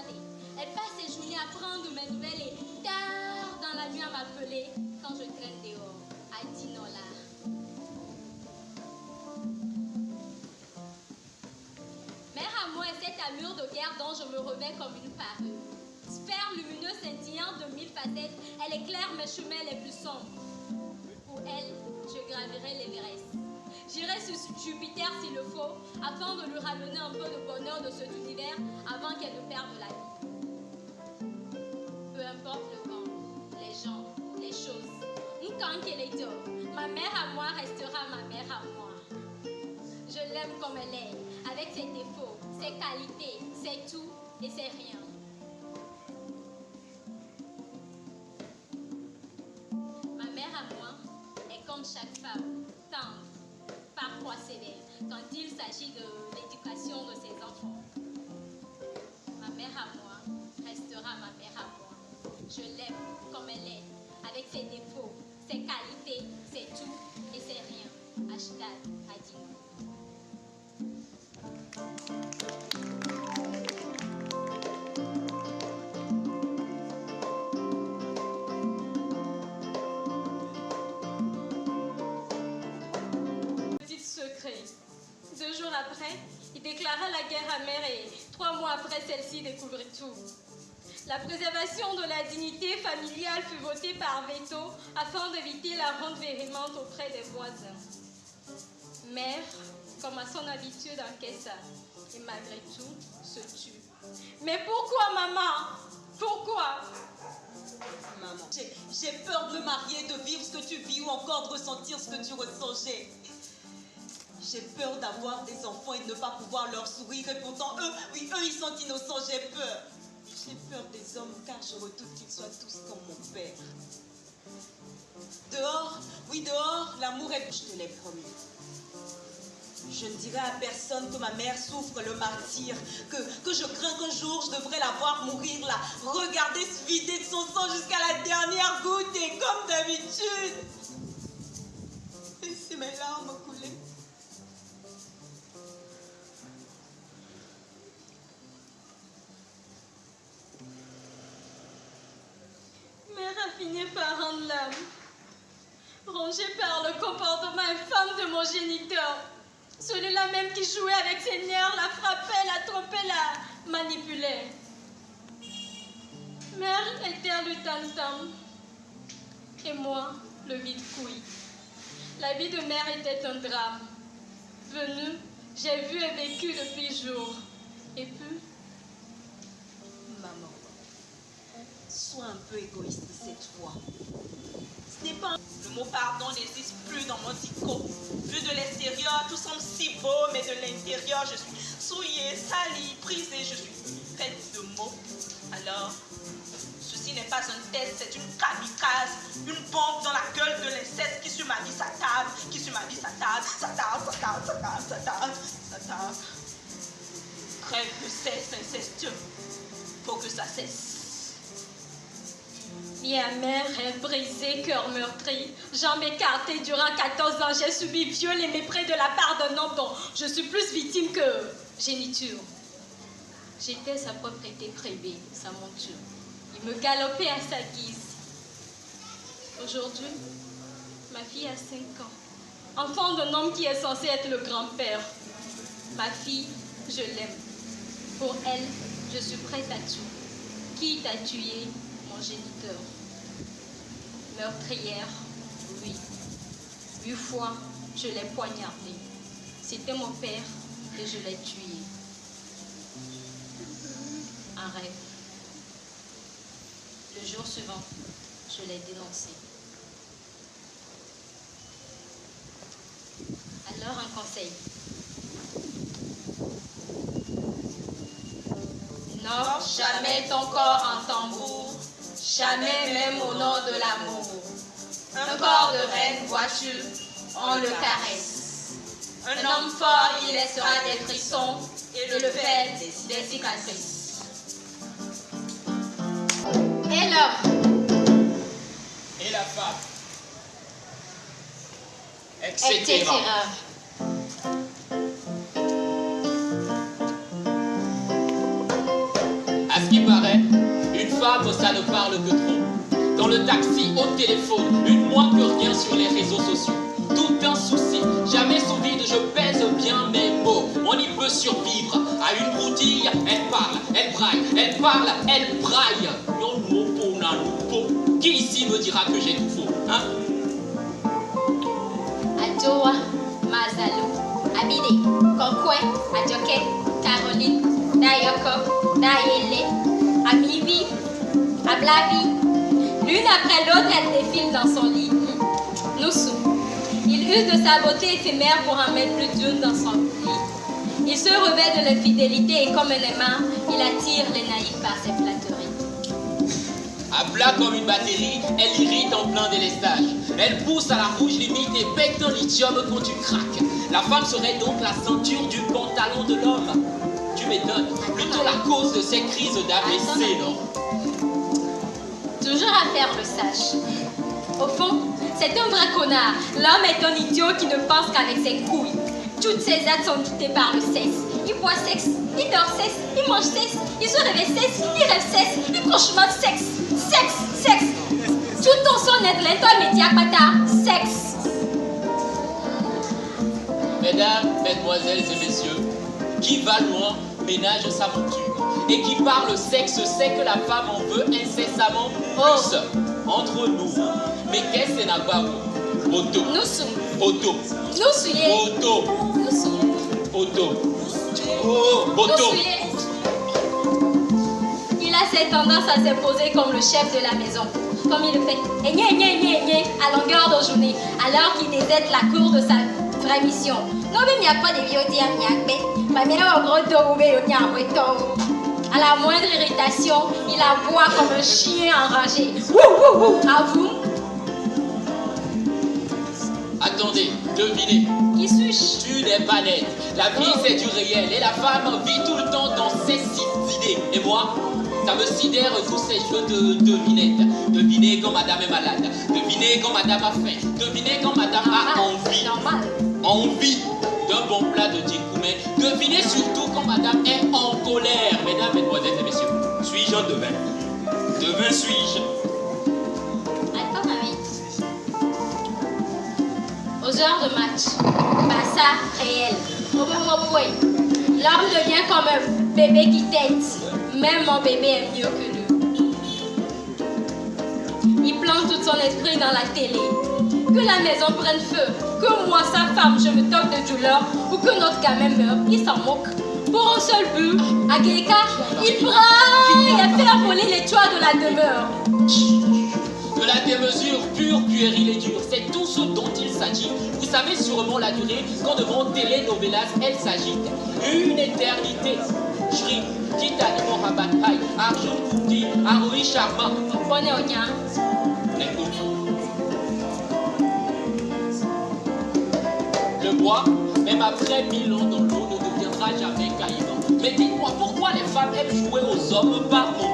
salée. Elle passe ses journées à prendre mes nouvelles et tard dans la nuit à m'appeler quand je traîne dehors à Dinola. Mère à moi est cette armure de guerre dont je me revêts comme une parure. Sphère lumineuse scintillante de 1000 facettes, elle éclaire mes chemins les plus sombres. Pour elle, je gravirai l'Everest. J'irai sur Jupiter s'il le faut, afin de lui ramener un peu de bonheur de cet univers avant qu'elle ne perde la vie. Peu importe le vent, les gens, les choses. Nkankelito, ma mère à moi restera ma mère à moi. Je l'aime comme elle est, avec ses défauts, ses qualités, ses tout et ses rien. Ma mère à moi est comme chaque femme, tendre, parfois sévère, quand il s'agit de l'éducation de ses enfants. Ma mère à moi restera ma mère à moi. Je l'aime comme elle est, avec ses défauts, ses qualités, ses tout et ses rien. Hashtag Adino. Petit secret. 2 jours après, il déclara la guerre amère et 3 mois après, celle-ci découvrit tout. La préservation de la dignité familiale fut votée par veto afin d'éviter la rente véhémente auprès des voisins. Mère, comme à son habitude, encaissa et malgré tout se tue. Mais pourquoi, maman? Pourquoi? Maman, j'ai peur de me marier, de vivre ce que tu vis ou encore de ressentir ce que tu ressens. J'ai peur d'avoir des enfants et de ne pas pouvoir leur sourire. Et pourtant, eux, ils sont innocents. J'ai peur. J'ai peur des hommes car je redoute qu'ils soient tous comme mon père. Dehors, oui dehors, l'amour est... Je te l'ai promis. Je ne dirai à personne que ma mère souffre le martyre, que je crains qu'un jour je devrais la voir mourir là, regarder se vider de son sang jusqu'à la dernière goutte et comme d'habitude. Laissez mes larmes couler. Mère a fini par rendre l'âme, rongée par le comportement infâme de mon géniteur. Celui-là même qui jouait avec ses nerfs, la frappait, la trompait, la manipulait. Mère était le tam-tam et moi, le vide-couille. La vie de mère était un drame. Venue, j'ai vu et vécu depuis jour. Et puis, maman, sois un peu égoïste cette fois. Ce n'est pas... Le mot pardon n'existe plus dans mon dico. Vu de l'extérieur, tout semble si beau, mais de l'intérieur, je suis souillée, salie, brisée, je suis faite de mots. Alors, ceci n'est pas un test, c'est une kamikaze, une bombe dans la gueule de l'inceste qui sur ma vie s'attarde, qui sur ma vie s'attarde. Crève de cesse incestueux. Faut que ça cesse. Vie amère, rêve brisé, cœur meurtri, jambes écartées durant 14 ans, j'ai subi viol et mépris de la part d'un homme dont je suis plus victime que géniture. J'étais sa propriété privée, sa monture. Il me galopait à sa guise. Aujourd'hui, ma fille a 5 ans, enfant d'un homme qui est censé être le grand-père. Ma fille, je l'aime. Pour elle, je suis prête à tout. Quitte à tuer mon géniteur. Meurtrière, oui. 8 fois, je l'ai poignardé. C'était mon père et je l'ai tué. Un rêve. Le jour suivant, je l'ai dénoncé. Alors un conseil. N'offre jamais ton corps en tambour, jamais même au nom de l'amour. Un corps de reine, vois-tu, on le caresse. Un homme fort, il laissera des frissons et le fait des cicatrices. Et l'homme et la femme, etc. À ce qui paraît, une femme, ça ne parle que trop. Dans le taxi, au téléphone, une moins que rien sur les réseaux sociaux. Tout un souci, jamais sous vide, je pèse bien mes mots. On y peut survivre. À une broutille, elle parle, elle braille, elle parle, elle braille. Qui ici me dira que j'ai tout faux, hein? Ajoa, Mazalo, Abide, Kokwe, Adjoke, Caroline, Dayoko, Dayele, Amivi, Ablavi. L'une après l'autre, elle défile dans son lit. Noussou. Il use de sa beauté éphémère pour en mettre plus d'une dans son lit. Il se revêt de l'infidélité et comme un aimant, il attire les naïfs par ses flatteries. À plat comme une batterie, elle irrite en plein délestage. Elle pousse à la rouge limite et pète un lithium quand tu craques. La femme serait donc la ceinture du pantalon de l'homme. Tu m'étonnes, plutôt la cause de ces crises d'AVC, non? Toujours à faire le sage. Au fond, c'est un vrai connard. L'homme est un idiot qui ne pense qu'avec ses couilles. Toutes ses actes sont dictées par le sexe. Il boit sexe, il dort sexe, il mange sexe, il se réveille sexe, il rêve sexe, il prend chemin de sexe. Sexe, sexe. Tout ton son est lento médiapata. Sexe. Mesdames, mesdemoiselles et messieurs, qui va loin ménage sa monture. Et qui parle sexe sait que la femme en veut incessamment plus. Entre nous. Mais qu'est-ce que c'est là-bas? Auto. Nous sommes. Auto. Nous souillés. Auto. Nous souillés. Auto. Oh, auto. Il a cette tendance à s'imposer comme le chef de la maison. Comme il le fait à longueur de journée, alors qu'il déserte la cour de sa vraie mission. Non, mais il n'y a pas de vieux à la moindre irritation, il aboie comme un chien enragé. À vous? Attendez, devinez. Qui suis-je? Tu n'es pas nette. La vie, c'est du réel. Et la femme vit tout le temps dans ses idées. Et moi, ça me sidère tous ces jeux de devinettes. Devinez quand madame est malade. Devinez quand madame a faim. Devinez quand madame a envie. Envie d'un bon plat de dikoumé. Devinez surtout quand madame est en colère. Mesdames, mesdemoiselles et messieurs, suis-je un devin? Devin suis-je? Attends, mamie. Aux heures de match, Bassa réel. L'homme devient comme un bébé qui tête. Même mon bébé est mieux que lui. Il plante tout son esprit dans la télé. Que la maison prenne feu, que moi, sa femme, je me toque de douleur, ou que notre gamin meure, il s'en moque. Pour un seul but, à Géka, il braille et fait voler les toits de la demeure. De la démesure pure, puérile et dure, c'est tout ce dont il s'agit. Vous savez sûrement la durée quand devant télénovelas, elle s'agite. Une éternité. Shri, Titani Mohabatai, Arjun Kuti, Aroi Sharma. Bonne oignon. Le bois, même après 1000 ans dans l'eau, ne deviendra jamais caïman. Mais dites-moi, pourquoi les femmes aiment jouer aux hommes par moment?